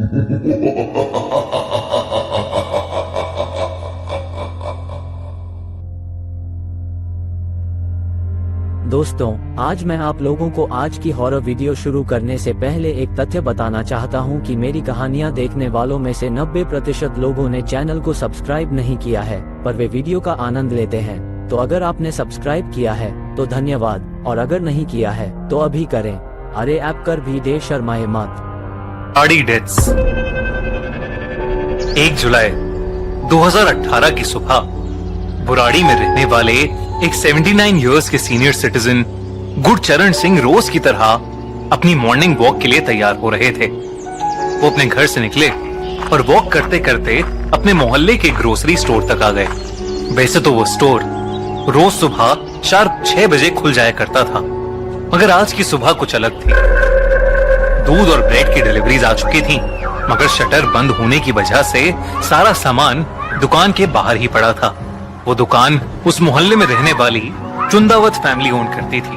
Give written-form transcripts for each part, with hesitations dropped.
दोस्तों, आज मैं आप लोगों को आज की हॉरर वीडियो शुरू करने से पहले एक तथ्य बताना चाहता हूं कि मेरी कहानियां देखने वालों में से 90% लोगों ने चैनल को सब्सक्राइब नहीं किया है, पर वे वीडियो का आनंद लेते हैं। तो अगर आपने सब्सक्राइब किया है तो धन्यवाद, और अगर नहीं किया है तो अभी करें। अरे ऐप कर भी दे, शर्माए मत। आड़ी डेथ्स 1 जुलाई 2018 की सुबह बुराड़ी में रहने वाले एक 79 इयर्स के सीनियर सिटीजन गुरचरण सिंह रोज की तरह अपनी मॉर्निंग वॉक के लिए तैयार हो रहे थे। वो अपने घर से निकले और वॉक करते करते अपने मोहल्ले के ग्रोसरी स्टोर तक आ गए। वैसे तो वो स्टोर रोज सुबह शार्प 6 बजे खुल जाया करता था, मगर आज की सुबह कुछ अलग थी। दूध और ब्रेड की डिलीवरीज आ चुकी थी, मगर शटर बंद होने की वजह से सारा सामान दुकान के बाहर ही पड़ा था। वो दुकान उस मोहल्ले में रहने वाली चुंदावत फैमिली ओन करती थी।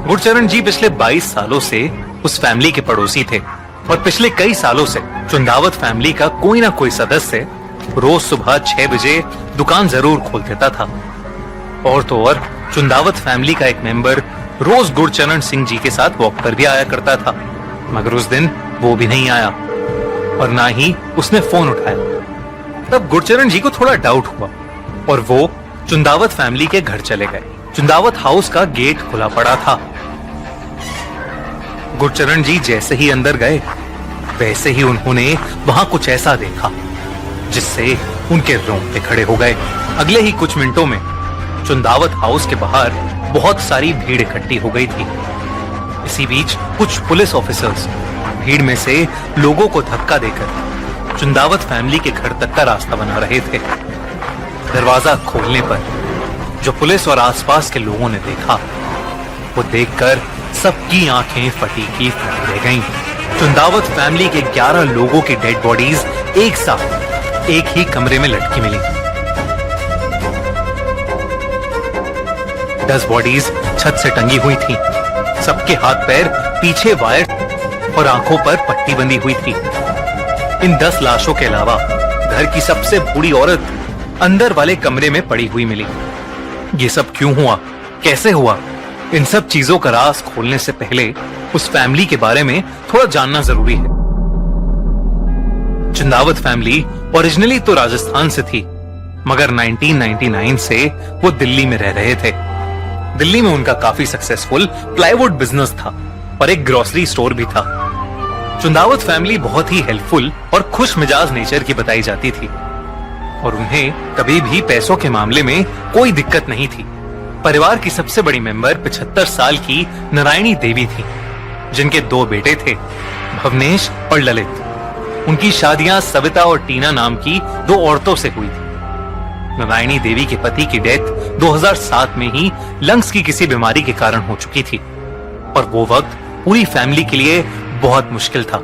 गुरचरण जी पिछले 22 सालों से उस फैमिली के पड़ोसी थे और पिछले कई सालों से चुंदावत फैमिली का कोई ना कोई सदस्य रोज सुबह 6 बजे दुकान जरूर खोल देता था। और तो और चुंदावत फैमिली का एक मेंबर रोज गुरचरण सिंह जी के साथ वॉक पर भी आया करता था, मगर उस दिन वो भी नहीं आया और ना ही उसने फोन उठाया। तब गुरचरण जी को थोड़ा डाउट हुआ और वो चुंदावत फैमिली के घर चले गए। चुंदावत हाउस का गेट खुला पड़ा था। गुरचरण जी जैसे ही अंदर गए, वैसे ही उन्होंने वहां कुछ ऐसा देखा जिससे उनके रोंगटे खड़े हो गए। अगले ही कुछ मिनटों में चुंदावत हाउस के बाहर बहुत सारी भीड़ इकट्ठी हो गई थी। इसी बीच कुछ पुलिस ऑफिसर्स भीड़ में से लोगों को धक्का देकर चुंदावत फैमिली के घर तक का रास्ता बना रहे थे। दरवाजा खोलने पर जो पुलिस और आसपास के लोगों ने देखा, वो देखकर सबकी आंखें फटी की फटी रह गईं। चुंदावत फैमिली के 11 लोगों की डेड बॉडीज एक साथ एक ही कमरे में लटकी मिली। 10 बॉडीज छत से टंगी हुई थी। सबके हाथ पैर पीछे वायर और आंखों पर पट्टी बंधी हुई थी। इन 10 लाशों के अलावा घर की सबसे बूढ़ी औरत अंदर वाले कमरे में पड़ी हुई मिली। ये सब क्यों हुआ, कैसे हुआ, इन सब चीजों का राज खोलने से पहले उस फैमिली के बारे में थोड़ा जानना जरूरी है। चुंदावत फैमिली ओरिजिनली तो राजस्थान से थी, मगर 1999 से वो दिल्ली में रह रहे थे। दिल्ली में उनका काफी सक्सेसफुल प्लाईवुड बिजनेस था और एक ग्रोसरी स्टोर भी था। चुंदावत फैमिली बहुत ही हेल्पफुल और खुश मिजाज नेचर की बताई जाती थी और उन्हें कभी भी पैसों के मामले में कोई दिक्कत नहीं थी। परिवार की सबसे बड़ी मेंबर 75 साल की नारायणी देवी थी, जिनके 2 बेटे थे, भवनेश और ललित। उनकी शादियां सविता और टीना नाम की 2 औरतों से हुई थी। नारायणी देवी के पति की डेथ 2007 में ही लंग्स की किसी बीमारी के कारण हो चुकी थी और वो वक्त पूरी फैमिली के लिए बहुत मुश्किल था।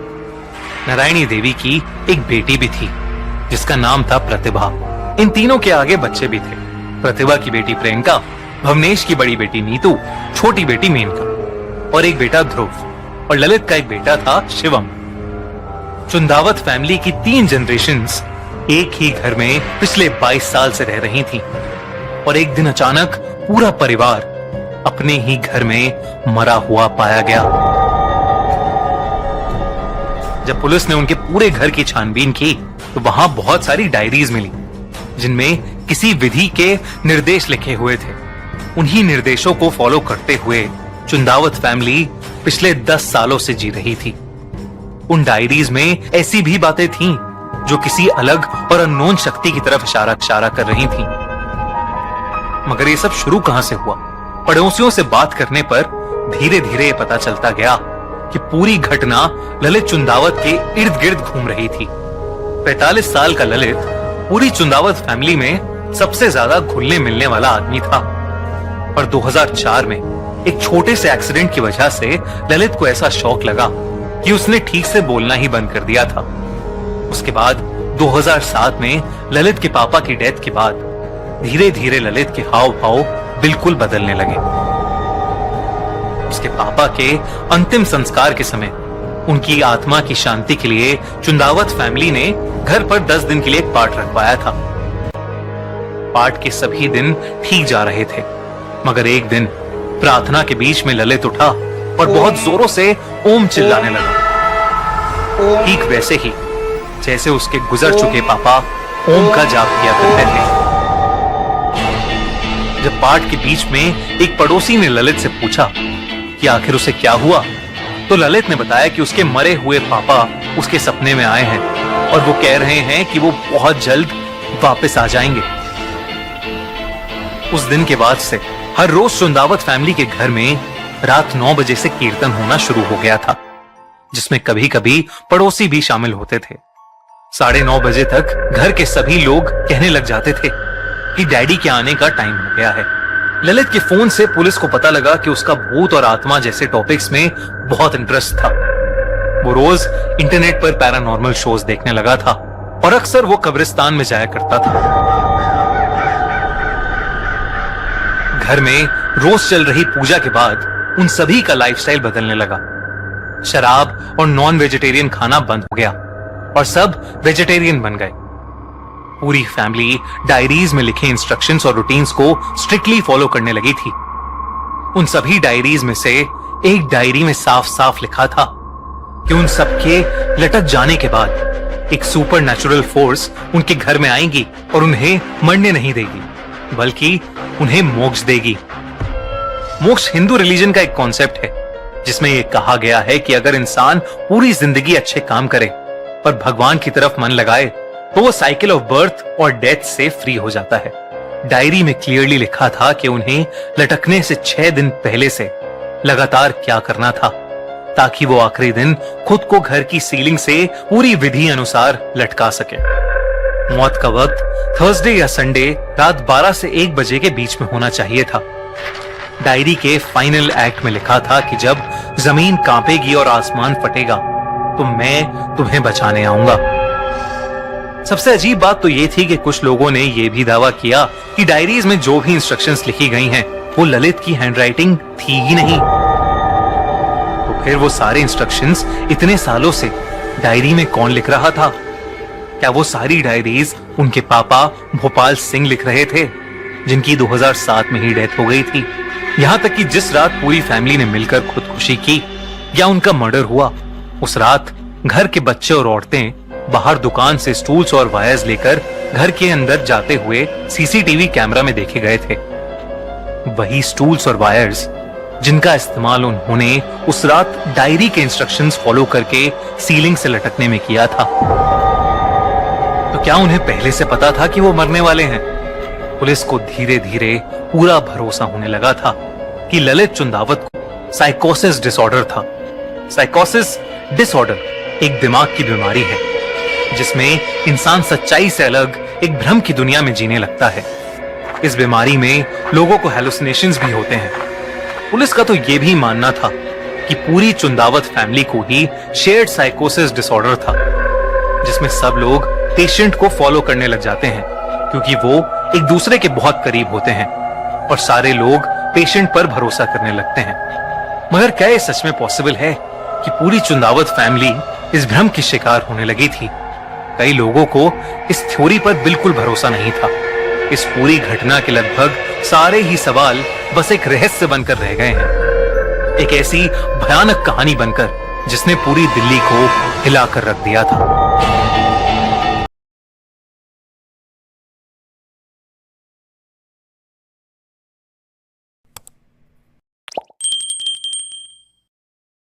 नारायणी देवी की एक बेटी भी थी जिसका नाम था प्रतिभा। इन तीनों के आगे बच्चे भी थे। प्रतिभा की बेटी प्रियंका, भवनेश की बड़ी बेटी नीतू, छोटी बेटी मेनका और एक बेटा ध्रुव, और ललित का एक बेटा था शिवम। चुंदावत फैमिली की 3 जनरेशंस एक ही घर में पिछले 22 साल से रह रही थी और एक दिन अचानक पूरा परिवार अपने ही घर में मरा हुआ पाया गया। जब पुलिस ने उनके पूरे घर की छानबीन की तो वहां बहुत सारी डायरीज मिली जिनमें किसी विधि के निर्देश लिखे हुए थे। उन्हीं निर्देशों को फॉलो करते हुए चुंदावत फैमिली पिछले 10 सालों से जी रही थी। उन डायरीज में ऐसी भी बातें थीं जो किसी अलग और अननोन शक्ति की तरफ इशारा कर रही थीं। मगर ये सब शुरू कहां से हुआ? पड़ोसियों से बात करने पर धीरे धीरे पता चलता गया कि पूरी घटना ललित चुंदावत के इर्द गिर्द घूम रही थी। 45 साल का ललित पूरी चुंदावत फैमिली में सबसे ज्यादा घुलने मिलने वाला आदमी था, पर 2004 में एक छोटे से एक्सीडेंट की वजह से ललित को ऐसा शौक लगा कि उसने ठीक से बोलना ही बंद कर दिया था। उसके बाद 2007 में ललित के पापा की डेथ के बाद धीरे धीरे ललित के हाव भाव बिल्कुल बदलने लगे। उसके पापा के अंतिम संस्कार के समय उनकी आत्मा की शांति के लिए चुंदावत फैमिली ने घर पर 10 दिन के लिए एक पाठ रखवाया था। पाठ के सभी दिन ठीक जा रहे थे, मगर एक दिन प्रार्थना के बीच में ललित उठा और बहुत जोरों से ओम चिल्लाने लगा, ठीक वैसे ही जैसे उसके गुजर चुके पापा ओम का जाप किया करते थे। जब पाठ के बीच में एक पड़ोसी ने ललित से पूछा कि आखिर उसे क्या हुआ, तो ललित ने बताया कि उसके मरे हुए पापा उसके सपने में आए हैं और वो कह रहे हैं कि वो बहुत जल्द वापस आ जाएंगे। उस दिन के बाद से हर रोज चुंदावत फैमिली के घर में रात 9 बजे से कीर्तन होना शुरू हो गया था, जिसमें कभी कभी पड़ोसी भी शामिल होते थे। 9:30 बजे तक घर के सभी लोग कहने लग जाते थे कि डैडी के आने का टाइम हो गया है। ललित के फोन से पुलिस को पता लगा कि उसका भूत और आत्मा जैसे टॉपिक्स में बहुत इंटरेस्ट था। वो रोज इंटरनेट पर पैरानॉर्मल शोज देखने लगा था और अक्सर वो कब्रिस्तान में जाया करता था। घर में रोज चल रही पूजा के बाद उन सभी का लाइफस्टाइल बदलने लगा। शराब और नॉन वेजिटेरियन खाना बंद हो गया और सब वेजिटेरियन बन गए। पूरी फैमिली डायरीज में लिखे इंस्ट्रक्शंस और रूटीन्स को स्ट्रिक्टली फॉलो करने लगी थी। उन सभी डायरीज में से एक डायरी में साफ साफ लिखा था कि उन सबके लटक जाने के बाद एक सुपर नेचुरल फोर्स उनके घर में आएगी और उन्हें मरने नहीं देगी, बल्कि उन्हें मोक्ष देगी। मोक्ष हिंदू रिलीजन का एक कॉन्सेप्ट है जिसमें यह कहा गया है कि अगर इंसान पूरी जिंदगी अच्छे काम करे और भगवान की तरफ मन लगाए तो वो साइकिल ऑफ बर्थ और डेथ से फ्री हो जाता है। डायरी में क्लियरली लिखा था कि उन्हें लटकने से 6 दिन पहले से लगातार क्या करना था ताकि वो आखिरी दिन खुद को घर की सीलिंग से पूरी विधि अनुसार लटका सके। मौत का वक्त थर्सडे या संडे रात 12 से 1 बजे के बीच में होना चाहिए था। डायरी के फाइनल एक्ट में लिखा था कि जब जमीन कांपेगी और आसमान फटेगा तो मैं तुम्हें बचाने आऊंगा। सबसे अजीब बात तो ये थी कि कुछ लोगों ने यह भी दावा किया कि डायरीज में जो भी इंस्ट्रक्शंस लिखी गई हैं वो ललित की हैंडराइटिंग थी ही नहीं। तो फिर वो सारे इंस्ट्रक्शंस इतने सालों से डायरी में कौन लिख रहा था? क्या वो सारी डायरीज उनके पापा भोपाल सिंह लिख रहे थे, जिनकी 2007 में ही डेथ हो गई थी? यहां तक कि जिस रात पूरी फैमिली ने मिलकर खुदकुशी की या उनका मर्डर हुआ, उस रात घर के बच्चे और औरतें बाहर दुकान से स्टूल्स और वायर्स लेकर घर के अंदर जाते हुए सीसीटीवी कैमरा में देखे गए थे। वही स्टूल्स और वायर्स जिनका इस्तेमाल उन्होंने उस रात डायरी के इंस्ट्रक्शंस फॉलो करके सीलिंग से लटकने में किया था। तो क्या उन्हें पहले से पता था कि वो मरने वाले हैं? पुलिस को धीरे धीरे पूरा भरोसा होने लगा था कि ललित चुंदावत को साइकोसिस डिसऑर्डर था। साइकोसिस डिसऑर्डर एक दिमाग की बीमारी है जिसमें इंसान सच्चाई से अलग एक भ्रम की दुनिया में जीने लगता है। इस बीमारी में लोगों को हेलुसिनेशंस भी होते हैं। पुलिस का तो यह भी मानना था कि पूरी चुंदावत फैमिली को ही शेयर्ड साइकोसिस डिसऑर्डर था, जिसमें सब लोग पेशेंट को फॉलो करने लग जाते हैं क्योंकि वो एक दूसरे के बहुत करीब होते हैं और सारे लोग पेशेंट पर भरोसा करने लगते हैं। मगर क्या ये सच में पॉसिबल है कि पूरी चुंदावत फैमिली इस भ्रम की शिकार होने लगी थी? कई लोगों को इस थ्योरी पर बिल्कुल भरोसा नहीं था। इस पूरी घटना के लगभग सारे ही सवाल बस एक रहस्य बनकर रह गए हैं, एक ऐसी भयानक कहानी बनकर जिसने पूरी दिल्ली को हिलाकर रख दिया था।